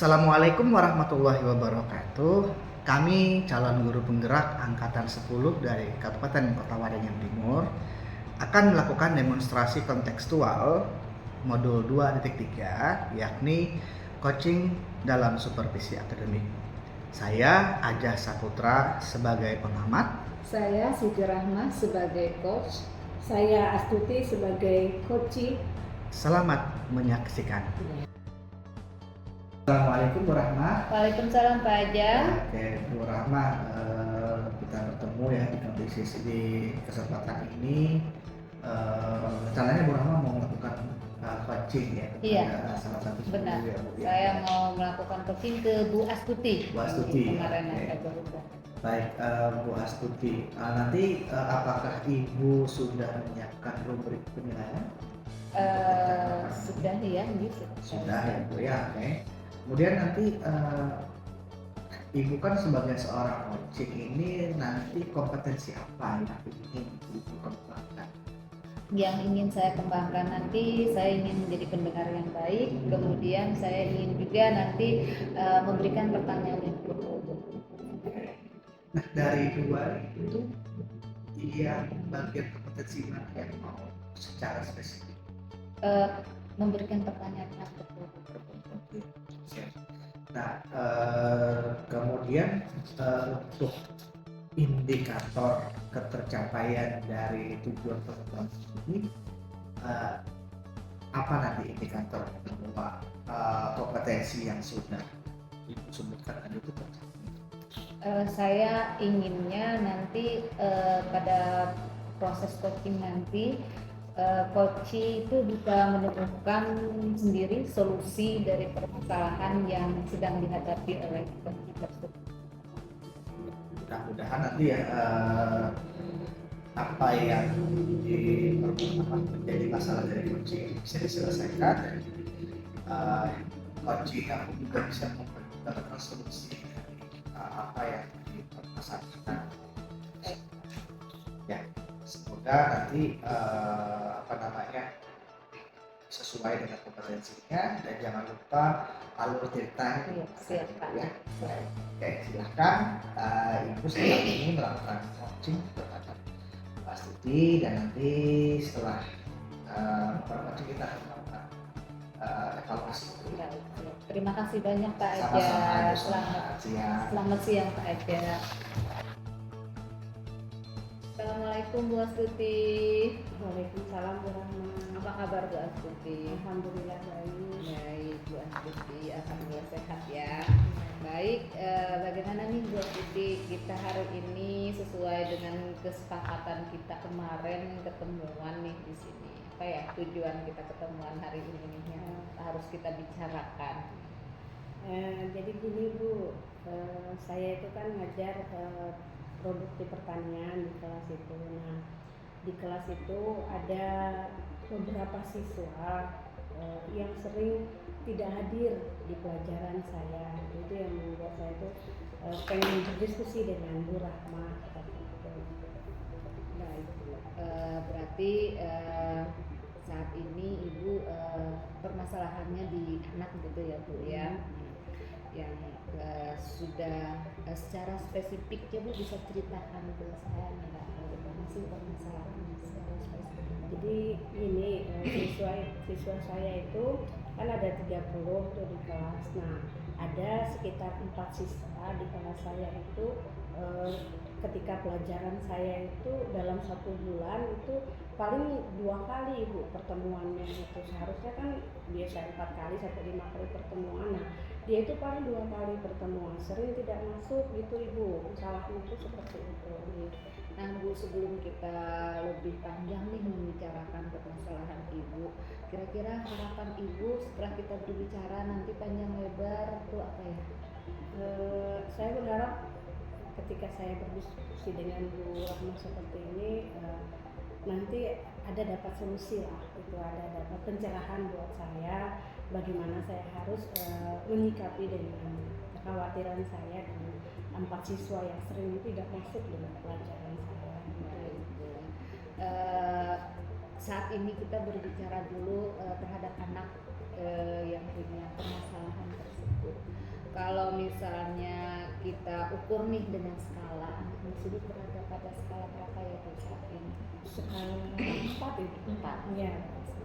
Assalamualaikum warahmatullahi wabarakatuh. Kami calon guru penggerak angkatan 10 dari Kabupaten Kota Waringin Timur akan melakukan demonstrasi kontekstual modul 2.3, yakni coaching dalam supervisi akademik. Saya Ajah Saputra sebagai pengamat. Saya Siti Rahma sebagai coach. Saya Astuti sebagai coachee. Selamat menyaksikan. Assalamualaikum Bu Rahma. Waalaikumsalam Pak Ajah. Oke Bu Rahma, kita bertemu ya di kesempatan ini. Rencananya Bu Rahma mau melakukan coaching ya? Iya. Salah satu benar. Ya, Bu, ya. Saya mau melakukan coaching ke Bu Astuti. Bu Astuti. Kemarin Okay. saya berubah. Baik, Bu Astuti. Nanti apakah Ibu sudah menyiapkan rubrik penilaian? Sudah ya, gitu. Sudah ya Bu ya. Oke. Kemudian nanti Ibu kan sebagai seorang coaching ini nanti kompetensi apa yang ingin Ibu kembangkan? Yang ingin saya kembangkan nanti, saya ingin menjadi pendengar yang baik. Kemudian saya ingin juga nanti memberikan pertanyaan yang bermutu. Nah, dari dua itu yang bagian kompetensi mana yang mau secara spesifik? Memberikan pertanyaan yang bermutu. Nah, kemudian untuk indikator ketercapaian dari tujuan pertemuan ini, apa nanti indikator bahwa kompetensi yang sudah Ibu sebutkan tadi itu tercapai? Saya inginnya nanti pada proses coaching nanti coaching itu bisa menemukan sendiri solusi dari permasalahan yang sedang dihadapi oleh coaching tersebut. Mudah-mudahan nanti ya apa yang menjadi masalah dari coaching bisa diselesaikan dan coaching yang juga bisa mendapatkan solusi apa yang dipermasalahkan. Ya, semoga nanti sesuai dengan kompetensinya, dan jangan lupa alur ceritanya. Siap Pak. Ya. Oke, silahkan Ibu setelah ini melakukan coaching terhadap Pak Astuti, dan nanti setelah coaching kita akan melakukan evaluasi. Terima kasih banyak Pak Ajah. Sama-sama. Selamat siang Pak Ajah. Assalamualaikum Bu Astuti. Waalaikumsalam Bu Rahma. Apa kabar Bu Astuti? Alhamdulillah baik. Baik Bu Astuti, alhamdulillah sehat ya. Baik, bagaimana nih Bu Astuti, kita hari ini sesuai dengan kesepakatan kita kemarin ketemuan nih di sini. Apa ya tujuan kita ketemuan hari ini nih yang harus kita bicarakan? Jadi gini Bu, saya itu kan ngajar produksi pertanian di kelas itu. Nah, di kelas itu ada beberapa siswa yang sering tidak hadir di pelajaran saya. Itu yang membuat saya itu pengen berdiskusi dengan Bu Rahma. Nah itu berarti saat ini Ibu permasalahannya di anak gitu ya Bu ya, yang sudah secara spesifik ya Bu bisa ceritakan ke saya nggak bagaimana sih permasalahannya secara spesifik? Jadi ini siswa saya itu kan ada 30 tuh di kelas. Nah, ada sekitar 4 siswa di kelas saya itu ketika pelajaran saya itu dalam 1 bulan itu paling 2 kali Bu pertemuannya itu. Seharusnya kan biasa 4 kali sampai 5 kali pertemuan. Nah, dia itu paling 2 kali pertemuan, sering tidak masuk gitu Ibu. Salahnya itu seperti itu. Nah Bu, sebelum kita lebih panjang nih membicarakan permasalahan Ibu, kira-kira harapan Ibu setelah kita berbicara nanti panjang lebar itu apa ya? Saya berharap ketika saya berdiskusi dengan Bu Rahma seperti ini, nanti ada dapat solusi lah, itu ada dapat pencerahan buat saya bagaimana saya harus menyikapi dengan kekhawatiran saya dengan 4 siswa yang sering tidak masuk dengan pelajaran saya. Saat ini kita berbicara dulu terhadap anak yang punya permasalahan tersebut. Bu. Kalau misalnya kita ukur nih dengan skala anak tersebut berada pada skala berapa ya Bu saat ini? Skala 4 itu. 4. Ya,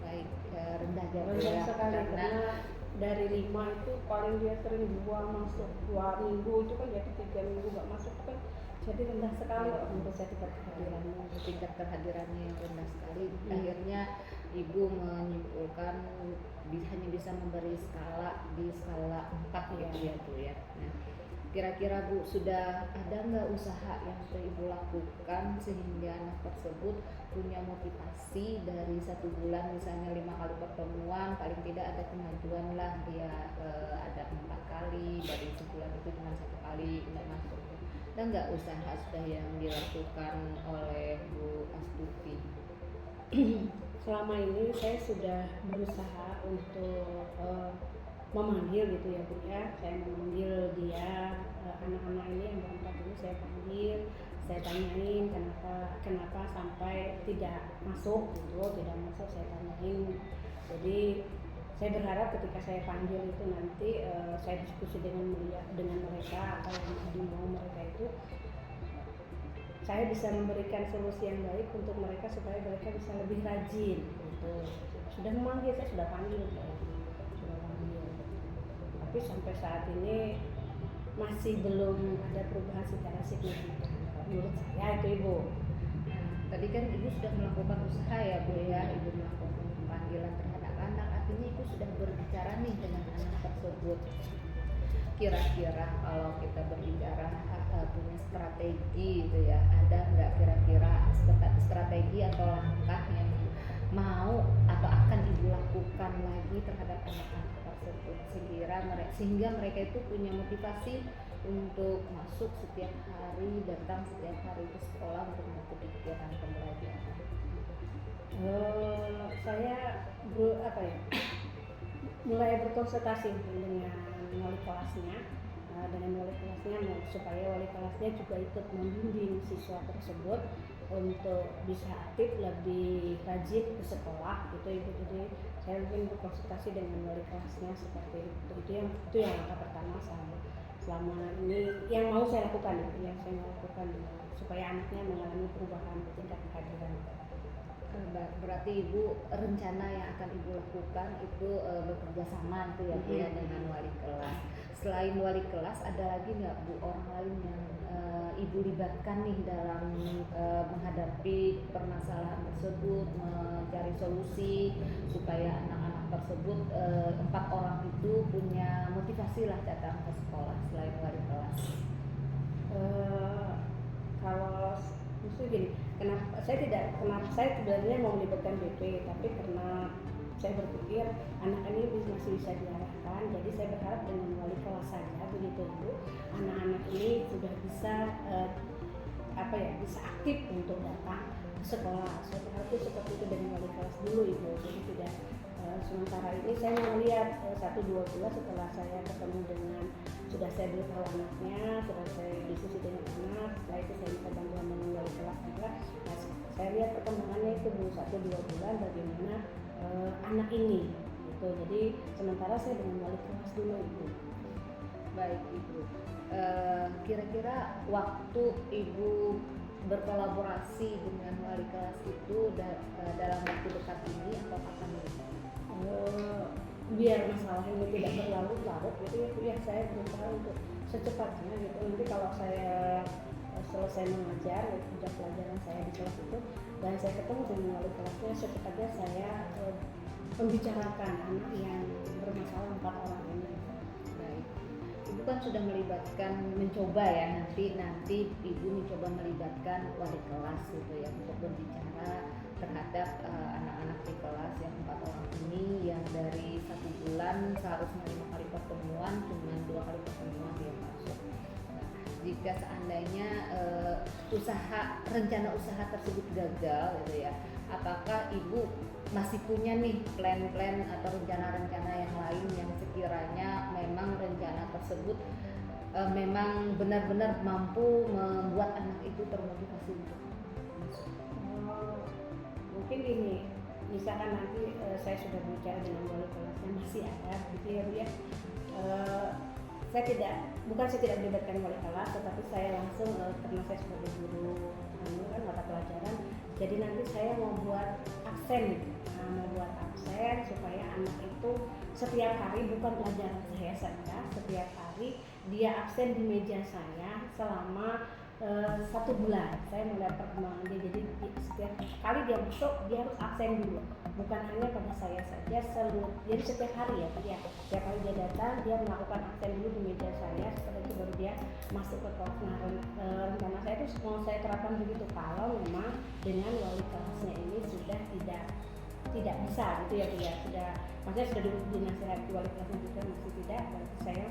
Baik, rendah ya Bu rendah ya. sekali Karena karena dari 5 itu paling dia sering 2 masuk 2 minggu itu kan, jadi 3 minggu nggak masuk itu kan, jadi rendah sekali kok untuk saya tingkat kehadirannya. tingkat kehadirannya yang rendah sekali. Akhirnya ibu menyimpulkan hanya bisa memberi skala di skala 4 gitu ya Bu ya. Nah, kira-kira Bu sudah ada nggak usaha yang sudah ibu lakukan sehingga anak tersebut punya motivasi dari 1 bulan misalnya 5 kali pertemuan, paling tidak ada kemajuan lah dia ada 4 kali, dari sebulan itu cuma 1 kali nggak masuk. Ada nggak usaha sudah yang dilakukan oleh Bu Astuti? Selama ini saya sudah berusaha untuk memanggil gitu ya Bu ya. Saya memanggil dia, anak-anak ini yang berempat ini saya panggil, saya tanyain kenapa sampai tidak masuk gitu, tidak masuk saya tanyain. Jadi saya berharap ketika saya panggil itu nanti saya diskusi dengan mereka apa yang dimau mereka itu, saya bisa memberikan solusi yang baik untuk mereka supaya mereka bisa lebih rajin gitu. Sudah memanggil, saya sudah panggil, tapi sampai saat ini masih belum ada perubahan secara signifikan menurut saya itu Ibu. Tadi kan ibu sudah melakukan usaha ya Bu ya, ibu melakukan panggilan terhadap anak, artinya ibu sudah berbicara nih dengan anak tersebut. Kira-kira kalau kita berbicara punya strategi gitu ya, ada nggak kira-kira strategi atau langkah yang mau atau akan ibu lakukan lagi terhadap anak-anak tersebut sehingga mereka itu punya motivasi untuk masuk setiap hari, datang setiap hari ke sekolah untuk mengikuti kegiatan pembelajaran? Saya mulai berkonsultasi dengan wali kelasnya, supaya wali kelasnya juga ikut membimbing siswa tersebut untuk bisa aktif lebih rajin ke sekolah gitu Ibu. Jadi saya mungkin berkonsultasi dengan wali kelasnya seperti itu. Itu yang langkah pertama saya selama ini yang mau saya lakukan, supaya anaknya mengalami perubahan tingkat kehadiran. Berarti ibu rencana yang akan ibu lakukan itu bekerja sama itu ya Bu ya dengan wali kelas. Selain wali kelas ada lagi nggak Bu orang lain yang ibu libatkan nih dalam menghadapi permasalahan tersebut, mencari solusi supaya anak-anak tersebut 4 orang itu punya motivasi lah datang ke sekolah selain wali kelas? Kalau justru gini, saya sebenarnya mau melibatkan BP, tapi karena saya berpikir anak ini masih bisa diarahkan, jadi saya berharap dengan wali kelas saja begitu Bu, anak-anak ini sudah bisa bisa aktif untuk datang ke sekolah. Saya berharap itu seperti itu dengan wali kelas dulu Ibu, jadi tidak sementara ini saya mau lihat 1-2 bulan setelah saya ketemu dengan, sudah saya beritahu anaknya, sudah saya diskusi dengan anak, setelah itu saya minta bantuan dengan wali kelas juga. Nah, saya lihat perkembangannya itu 1-2 bulan bagaimana anak ini gitu. Jadi sementara saya dengan wali kelas dulu Ibu. Baik Ibu, kira-kira waktu Ibu berkolaborasi dengan wali kelas itu dalam waktu dekat ini atau kapan ini? Biar masalah ini tidak berlarut-larut gitu ya, saya berusaha untuk secepatnya gitu. Nanti kalau saya selesai mengajar sejak pelajaran saya di kelas itu dan saya ketemu dengan wali kelasnya, secepatnya saya membicarakan anak yang bermasalah 4 orang ini. Baik, Ibu kan sudah mencoba ya, nanti Ibu mencoba melibatkan wali kelas gitu ya untuk berbicara terhadap anak-anak di kelas yang 4 orang ini yang dari 1 bulan seharusnya 5 kali pertemuan cuma 2 kali pertemuan dia masuk. Nah, jika seandainya rencana usaha tersebut gagal gitu ya, apakah Ibu masih punya nih plan-plan atau rencana-rencana yang lain yang sekiranya memang rencana tersebut memang benar-benar mampu membuat anak itu termotivasi untuk masuk? Mungkin gini, misalkan nanti saya sudah bicara dengan wali kelasnya masih ada gitu ya Bu ya, saya tidak melibatkan wali kelas, tetapi saya langsung karena saya sebagai guru kan mata pelajaran, jadi nanti saya mau buat absen gitu. Mau buat absen supaya anak itu setiap hari, bukan pelajaran saya saja, setiap hari dia absen di meja saya selama 1 bulan. Saya melihat perkembangan dia, jadi setiap kali dia masuk dia harus absen dulu, bukan hanya pada saya saja, seluruh, jadi setiap hari ya, setiap kali dia datang dia melakukan absen dulu di meja saya, setelah itu baru dia masuk ke kelas. Nah, rencana saya itu mau saya terapkan begitu kalau memang dengan wali kelasnya ini sudah tidak bisa gitu ya Bu ya, maksudnya sudah dinasihati wali kelasnya juga masih tidak, berarti saya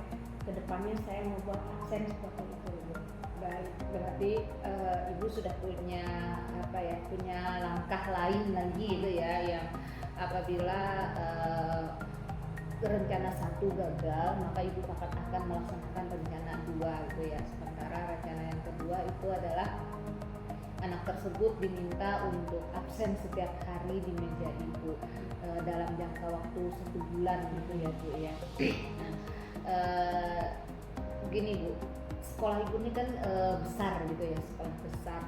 kedepannya saya mau buat absen seperti itu Bu. Baik, berarti ibu sudah punya punya langkah lain lagi gitu ya, yang apabila rencana 1 gagal, maka ibu akan melaksanakan rencana 2 gitu ya. Sementara rencana yang kedua itu adalah anak tersebut diminta untuk absen setiap hari di meja ibu dalam jangka waktu 1 bulan gitu ya Bu ya. Nah, begini Bu, sekolah ibu ini kan besar gitu ya, sekolah besar.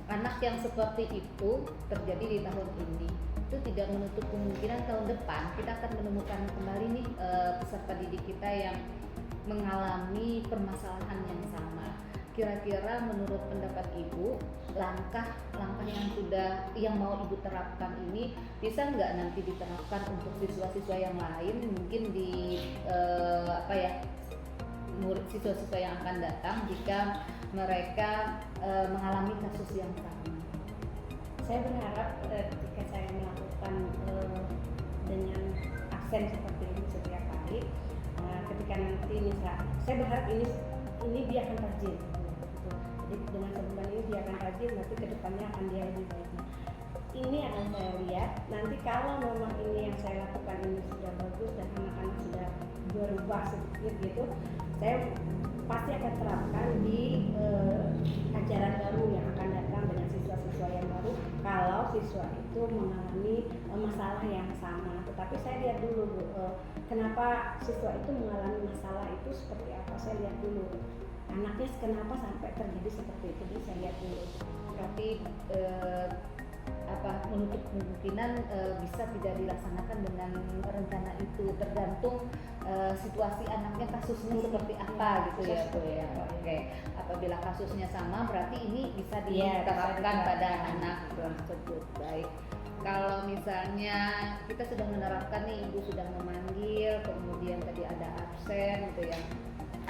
Anak yang seperti itu terjadi di tahun ini, itu tidak menutup kemungkinan tahun depan kita akan menemukan kembali nih peserta didik kita yang mengalami permasalahan yang sama. Kira-kira menurut pendapat ibu, langkah yang mau ibu terapkan ini bisa nggak nanti diterapkan untuk siswa-siswa yang lain, mungkin di murid siswa-siswa yang akan datang jika mereka mengalami kasus yang sama. Saya berharap ketika saya melakukan dengan aksen seperti ini setiap hari, ketika nanti misal saya berharap ini dia akan rajin gitu. Jadi dengan sebulan ini dia akan rajin, nanti kedepannya akan dia lebih baik. Ini akan saya lihat nanti kalau memang ini yang saya lakukan ini sudah bagus dan anak-anak sudah berubah sedikit gitu, saya pasti akan terapkan di ajaran baru yang akan datang dengan siswa-siswa yang baru kalau siswa itu mengalami masalah yang sama. Tetapi saya lihat dulu Bu, kenapa siswa itu mengalami masalah itu seperti apa, saya lihat dulu anaknya kenapa sampai terjadi seperti itu, jadi saya lihat dulu. Berarti menutup kemungkinan bisa tidak dilaksanakan dengan rencana itu, tergantung situasi anaknya, kasusnya seperti apa gitu ya Bu ya. Oke, apabila kasusnya sama berarti ini bisa diterapkan pada anak tersebut. Baik, kalau misalnya kita sudah menerapkan nih, ibu sudah memanggil, kemudian tadi ada absen gitu ya,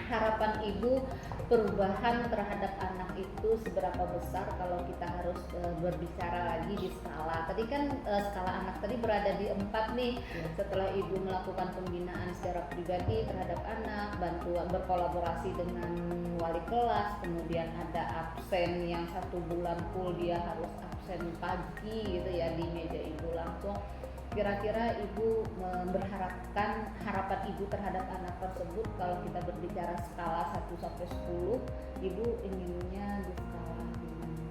harapan ibu perubahan terhadap anak itu seberapa besar kalau kita harus berbicara lagi di skala tadi kan, skala anak tadi berada di 4 nih. Setelah ibu melakukan pembinaan secara pribadi terhadap anak, bantuan berkolaborasi dengan wali kelas, kemudian ada absen yang 1 bulan full dia harus absen pagi gitu ya di meja ibu langsung. Kira-kira ibu berharapkan, harapan ibu terhadap anak tersebut kalau kita berbicara skala 1 sampai 10, ibu inginnya di skala gimana?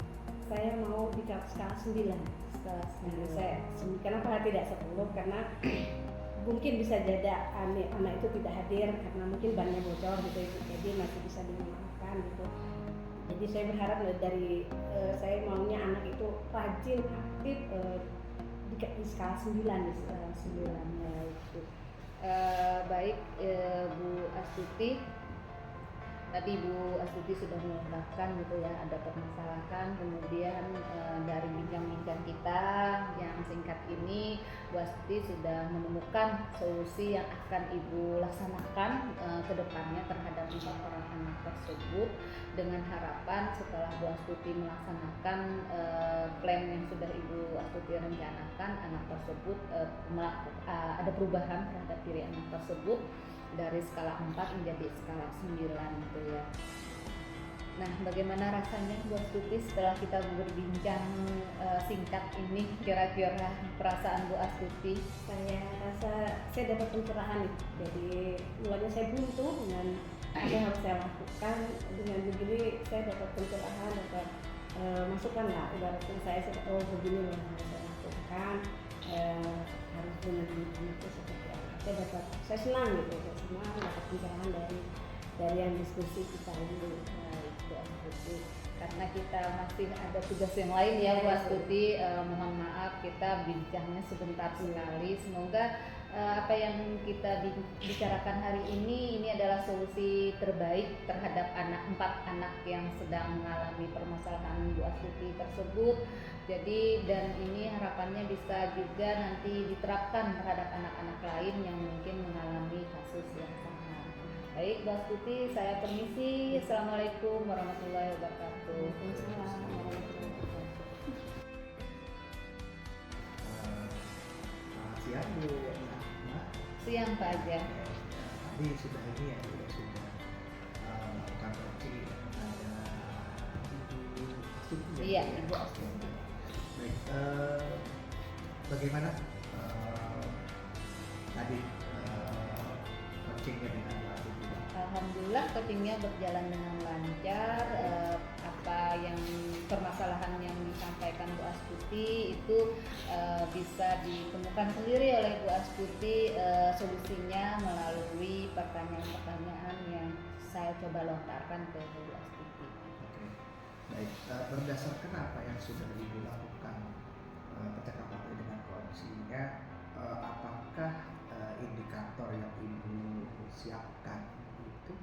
Saya mau di skala 9. Skala 9. Kenapa tidak 10? Karena mungkin bisa jadi anak itu tidak hadir karena mungkin bannya bocor gitu, jadi masih bisa dimaafkan gitu. Jadi saya berharap dari saya maunya anak itu rajin, aktif, di skala 9 ya itu. Baik, Bu Astuti, tadi Bu Astuti sudah mengungkapkan gitu ya, ada permasalahan, kemudian dari bincang-bincang kita yang singkat ini Bu Astuti sudah menemukan solusi yang akan Ibu laksanakan ke depannya terhadap 4 orang anak tersebut, dengan harapan setelah Bu Astuti melaksanakan plan yang sudah Ibu Astuti rencanakan, anak tersebut ada perubahan terhadap diri anak tersebut dari skala 4 menjadi skala 9 gitu ya. Nah, bagaimana rasanya Bu Astuti setelah kita berbincang singkat ini, kira-kira perasaan Bu Astuti? Saya rasa saya dapat pencerahan nih. Jadi mulanya saya buntu dengan apa yang harus saya lakukan, dengan begini saya dapat pencerahan, dapat masukan lah, ibaratnya saya begini yang harus saya lakukan, harus benar-benar itu seperti apa. Saya senang gitu, saya senang dapat pencerahan dari dari yang diskusi kita ini. Baik, Bu Astuti. Karena kita masih ada tugas yang lain ya Bu Astuti, mohon maaf kita bincangnya sebentar sekali. Semoga apa yang kita bicarakan hari ini adalah solusi terbaik terhadap empat anak yang sedang mengalami permasalahan Bu Astuti tersebut. Jadi dan ini harapannya bisa juga nanti diterapkan terhadap anak-anak lain yang mungkin mengalami kasus yang sama. Baik, Bu Astuti, saya permisi. Assalamualaikum warahmatullahi wabarakatuh. Waalaikumsalam warahmatullahi wabarakatuh. Selamat siang Bu Rahma. Siang Pak Aja. Tadi sudah ini ya, sudah melakukan coaching ada Ibu Astuti. Iya, Ibu Astuti. Baik, bagaimana tadi coachingnya dengan Bu Astuti? Alhamdulillah coachingnya berjalan dengan lancar. Apa yang permasalahan yang disampaikan Bu Astuti itu bisa ditemukan sendiri oleh Bu Astuti solusinya melalui pertanyaan-pertanyaan yang saya coba lontarkan ke Bu Astuti. Oke. Baik, berdasarkan apa yang sudah Ibu lakukan percakapan dengan coachingnya, apakah indikator yang Ibu siapkan itu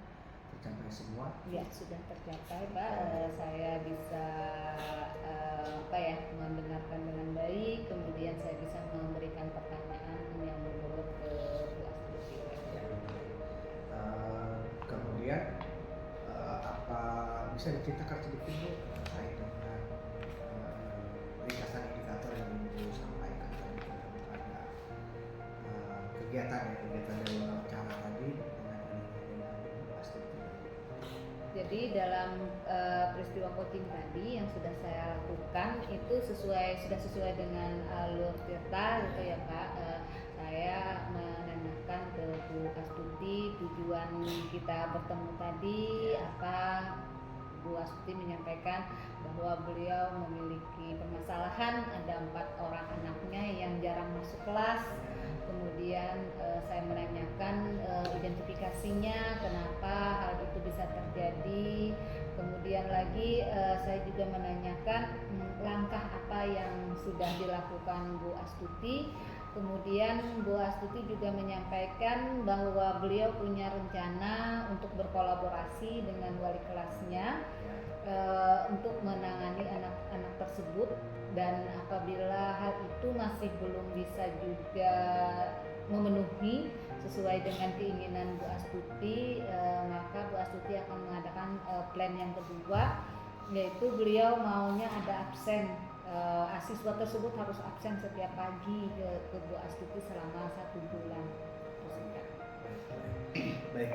tercapai semua? Ya sudah tercapai Pak. Saya bisa mendengarkan dengan baik, kemudian saya bisa memberikan pertanyaan yang berbobot ke Bu Astuti. Ya. Kemudian apa bisa diceritakan sedikit Bu terkait dengan ringkasan indikator yang Ibu sampaikan tadi kepada kegiatan dari wawancara tadi dengan Ibu Astuti? Jadi dalam peristiwa coaching tadi yang sudah saya lakukan itu sudah sesuai dengan alur tirta gitu ya Pak. Saya menanyakan ke Bu Astuti tujuan kita bertemu tadi apa. Bu Astuti menyampaikan bahwa beliau memiliki permasalahan, ada 4 orang anaknya yang jarang masuk kelas. Kemudian saya menanyakan identifikasinya, kenapa hal itu bisa terjadi. Kemudian lagi saya juga menanyakan langkah apa yang sudah dilakukan Bu Astuti. Kemudian Bu Astuti juga menyampaikan bahwa beliau punya rencana untuk berkolaborasi dengan wali kelasnya untuk menangani anak-anak tersebut, dan apabila hal itu masih belum bisa juga memenuhi sesuai dengan keinginan Bu Astuti, maka Bu Astuti akan mengadakan plan yang kedua, yaitu beliau maunya ada absen. Asiswa tersebut harus absen setiap pagi ke Bu Astuti selama 1 bulan. Baik,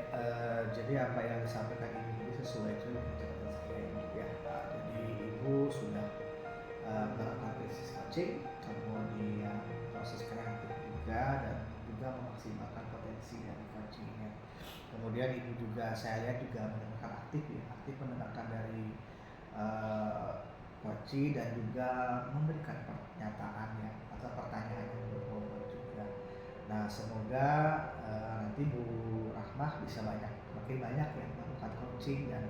jadi apa yang disampaikan ini sesuai dengan catatan saya ini ya. Jadi Ibu sudah melakukan proses coaching, kemudian proses kreatif juga, dan juga memaksimalkan potensi dari coachingnya. Kemudian Ibu juga saya lihat juga mendengarkan aktif mendengarkan dari coaching dan juga memberikan pernyataan ya atau pertanyaan yang berbobot juga. Nah, semoga nanti Bu Rahmah bisa makin banyak ya melakukan coaching dan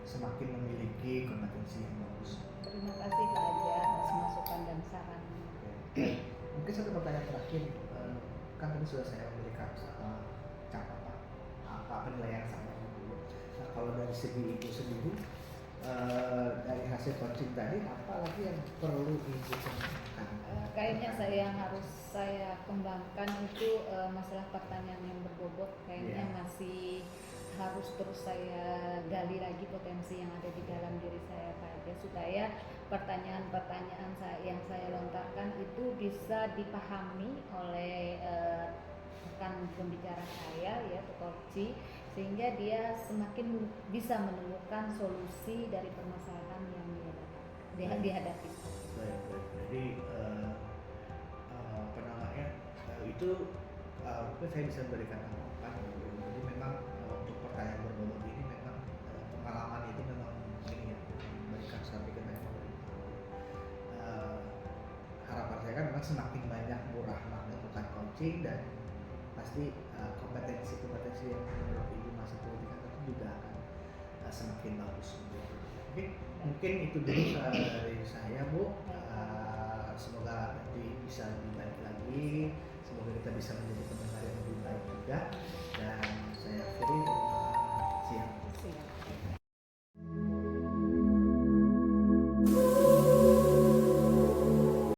semakin memiliki kompetensi yang bagus. Terima kasih Pak Aja atas masukan dan saran. Mungkin satu pertanyaan terakhir, kan tadi sudah saya memberikan catatan apa penilaian saya dulu. Nah, kalau dari segi Ibu sendiri, dari hasil coaching tadi apa lagi yang perlu Ibu kembangkan? Kayaknya yang harus saya kembangkan itu masalah pertanyaan yang berbobot. Kayaknya masih harus terus saya gali lagi potensi yang ada di dalam diri saya Pak Aja, supaya pertanyaan-pertanyaan yang saya lontarkan itu bisa dipahami oleh rekan pembicara saya ya coach, sehingga dia semakin bisa menemukan solusi dari permasalahan yang dihadapi. Baik. Jadi apa namanya itu mungkin saya bisa berikan tanggapan. Jadi memang untuk pertanyaan berbobot ini memang pengalaman itu memang ini ya memberikan satu kenyataan. Harapan saya kan memang semakin banyak Bu Rahmah melakukan coaching, dan pasti kompetensi yang menurut Ibu masih perlu ditingkatkan juga akan semakin bagus. Oke, mungkin itu dulu dari saya Bu. Semoga nanti bisa lebih baik lagi, semoga kita bisa menjadi pendengar yang lebih baik juga, dan